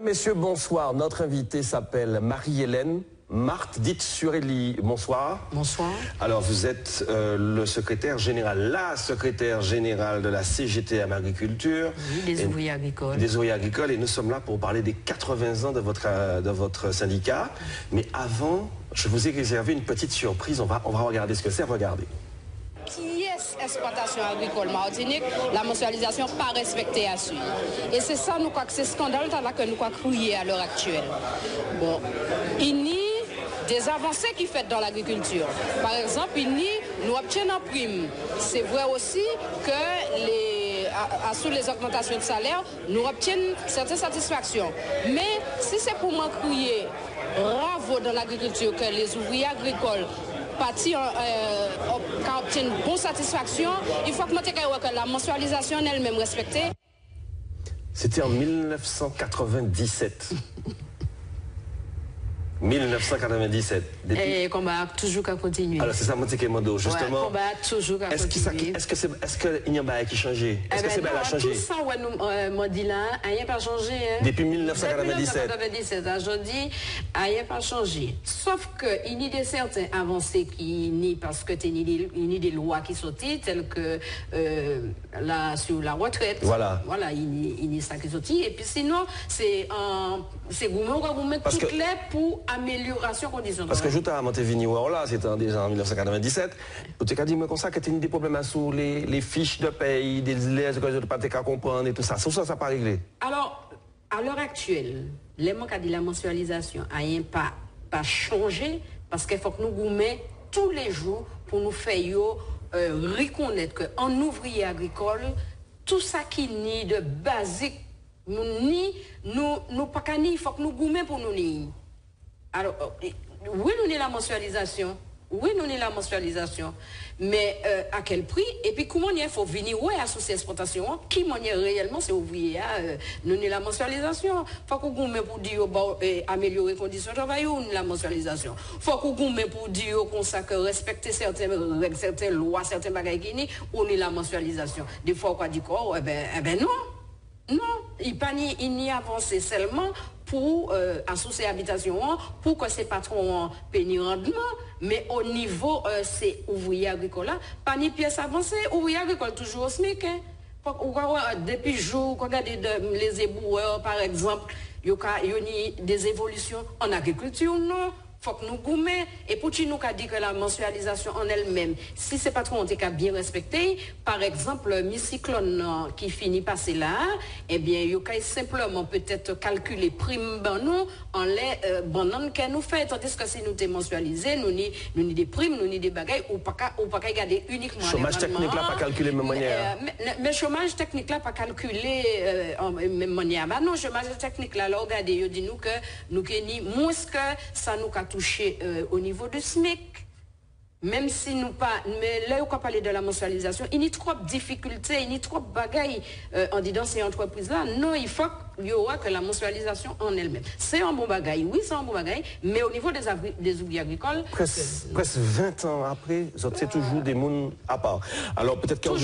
Messieurs, bonsoir. Notre invitée s'appelle Marie-Hélène Marthe, dite Surélie. Bonsoir. Bonsoir. Alors, vous êtes le secrétaire général, la secrétaire générale de la CGTM Agriculture. Oui, des ouvriers agricoles. Des ouvriers agricoles. Et nous sommes là pour parler des 80 ans de votre syndicat. Mais avant, je vous ai réservé une petite surprise. On va regarder ce que c'est. Regardez. Qui est exploitation agricole Martinique, la mensualisation pas respectée à suivre. Et c'est ça, nous crois que c'est scandale que nous croyons crier à l'heure actuelle. Bon, il y a des avancées qui sont dans l'agriculture. Par exemple, nous obtenons en prime. C'est vrai aussi que sous les augmentations de salaire, nous obtenons certaines satisfactions. Mais si c'est pour m'en crier bravo dans l'agriculture que les ouvriers agricoles partie quand obtient une bonne satisfaction, il faut que la mensualisation elle-même respectée. C'était en 1997. 1997. Et combat toujours qu'à continuer. Alors c'est ça mon ticket mando justement. Ouais, combat toujours qu'à continuer. Est-ce qu'il y a un bail qui a changé? Est-ce que c'est bail a changé? Tout ça ouais nous m'a dit là, rien pas changé hein. Depuis 1997. Depuis 1997, aujourd'hui, rien pas changé. Sauf que il y a des certaines avancées qui ni parce que il y a des lois qui sortent telles que sur la retraite. Voilà. Voilà, il y a ça qui sortent et puis sinon c'est gourmand toutes les pour amélioration conditions de travail. Parce que je t'ai Montévigny, là, c'était déjà en 1997. Tu as dit comme ça que tu as des problèmes sur les fiches de paye, des lettres que je ne peux pas comprendre et tout ça. Sur ça, ça n'a pas réglé. Alors, à l'heure actuelle, les mots qu'a dit la mensualisation n'a pas changé parce qu'il faut que nous gourmets tous les jours pour nous faire reconnaître qu'en ouvrier agricole, tout ça qui nie de basique, nous pas qu'à ni, il faut que nous gourmets pour nous nier. Alors, oui, nous avons la mensualisation. Oui, nous avons la mensualisation. Mais à quel prix? Et puis, comment il faut venir à associer l'exportation? Qui manière réellement, c'est ouvrier. Nous avons la mensualisation. Il faut qu'on gomme pour dire améliorer les conditions de travail ou la mensualisation. Il faut qu'on gomme pour dire que respecter certaines règles, certaines lois, certains bagages qui ou la mensualisation. Des fois, on dit quoi? Eh ben non. Non, il n'y a avancé seulement pour associer habitation, pour que ces patrons payent rendement, mais au niveau c'est ouvrier agricole, pas ni pièce avancée, ouvrier agricole toujours au SMIC. Depuis jour, regardez les éboueurs par exemple, il y a des évolutions en agriculture, non? Faut que nous gourmets et pour nous qu'a dit que la mensualisation en elle-même, si ces patrons ont été bien respectés, par exemple, le cyclone qui finit passer là, eh bien, il y a simplement peut-être calculer prime nous en les bananes que nous fait, tandis que si nous t'es mensualisé, nous ni des primes, nous ni des bagailles, ou pas regarder uniquement. Chômage technique là pas calculé de même manière. Mais chômage technique là pas calculé en même manière. Bah non, chômage technique là, regardez, il dit nous que nous ni moins que ça nous touché au niveau de SMIC. Même si nous pas, mais là, on parler de la mensualisation, il y a trop de difficultés, il y a trop de bagailles en disant ces entreprises-là. Non, il faut qu'il y aura que la mensualisation en elle-même. C'est un bon bagaille, oui, c'est un bon bagaille, mais au niveau des ouvriers agricoles... Presque 20 ans après, c'est toujours des mondes à part. Alors peut-être qu'on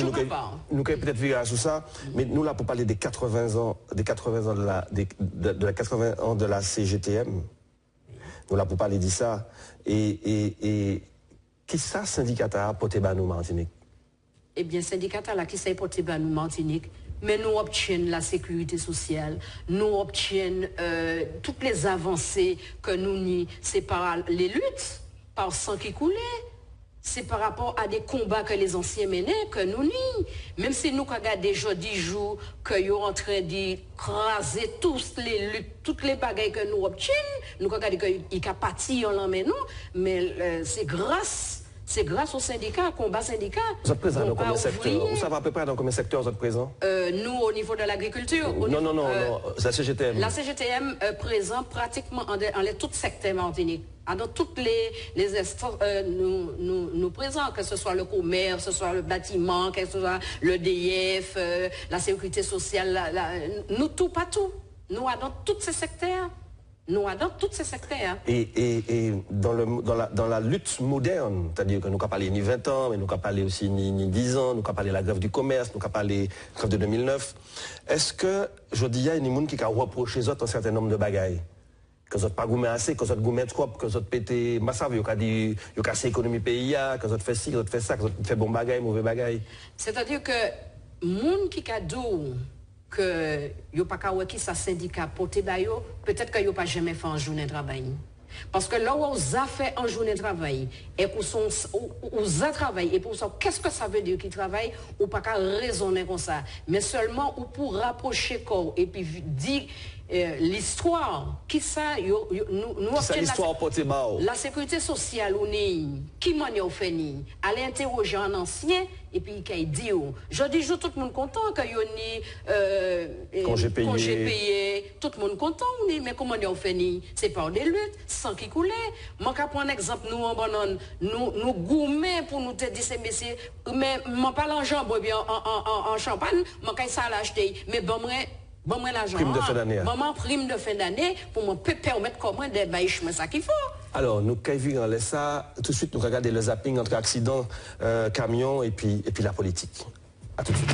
nous peut-être virer sur ça, mais nous là pour parler des 80 ans de la 80 ans de la CGTM, nous là pour parler de ça, et qui ça syndicat a apporté à nous Martinique? Eh bien, syndicat là qui s'est apporté à nous Martinique, mais nous obtenons la sécurité sociale, nous obtenons toutes les avancées que nous n'y, c'est par les luttes, par sang qui coulait. C'est par rapport à des combats que les anciens menaient que nous n'y. Même si nous regardons jeudi jour que nous sommes en train d'écraser toutes les bagailles que nous obtenons, nous regardons qu'il y a parti en l'en nous, mais c'est grâce au syndicat, combat syndicat. Vous êtes présent dans combien de secteurs? Vous savez à peu près dans combien de secteurs vous êtes présent? Nous, au niveau de l'agriculture. Non, la CGTM. La CGTM présent pratiquement en tous les secteurs martiniques. Dans toutes les instances, nous présents, que ce soit le commerce, que ce soit le bâtiment, que ce soit le DF, la sécurité sociale, nous tout, pas tout. Nous, dans tous ces secteurs, nous dans tous ces secteurs. Et dans la lutte moderne, c'est-à-dire que nous avons parlé ni 20 ans, mais nous avons parlé aussi ni 10 ans, nous avons parlé de la grève du commerce, nous avons parlé de la grève de 2009. Est-ce que, je dis, il y a des gens qui ont reproché un certain nombre de bagailles? Que vous n'avez pas goumé assez, que vous avez goumé trop, que vous avez pété massave, vous avez dit, vous avez cassé l'économie pays, que vous avez fait ci, que vous avez fait ça, que vous avez fait bon bagaille, mauvais bagaille. C'est-à-dire que, les gens qui ont dit que yo pas ka qui ça syndicat porté bayo peut-être que yo pas jamais fait en journée de travail parce que là où on a fait en journée de travail et pour son on a travaillé et pour ça qu'est-ce que ça veut dire qu'il travaille ou pas qu'à raisonner comme ça mais seulement ou pour rapprocher corps et puis dire l'histoire qui ça nous l'histoire portée bao la sécurité sociale on est qui m'en a fait ni aller interroger un ancien et puis qu'il dit je dis tout le monde content que yo ni congé payé tout le monde content mais comment on a fait ni c'est par des luttes sans qui couler moi ka prendre exemple nous en banane nous gourmet pour nous te dire ces messieurs mais m'en parle en jambon bien en champagne moi ka ça l'acheter mais bon moi l'argent. Prime de fin d'année. Maman prime de fin d'année pour me permettre comment des baïches ça qu'il faut. Alors nous quand vu dans ça tout de suite nous regarder le zapping entre accident camion et puis la politique. À tout de suite.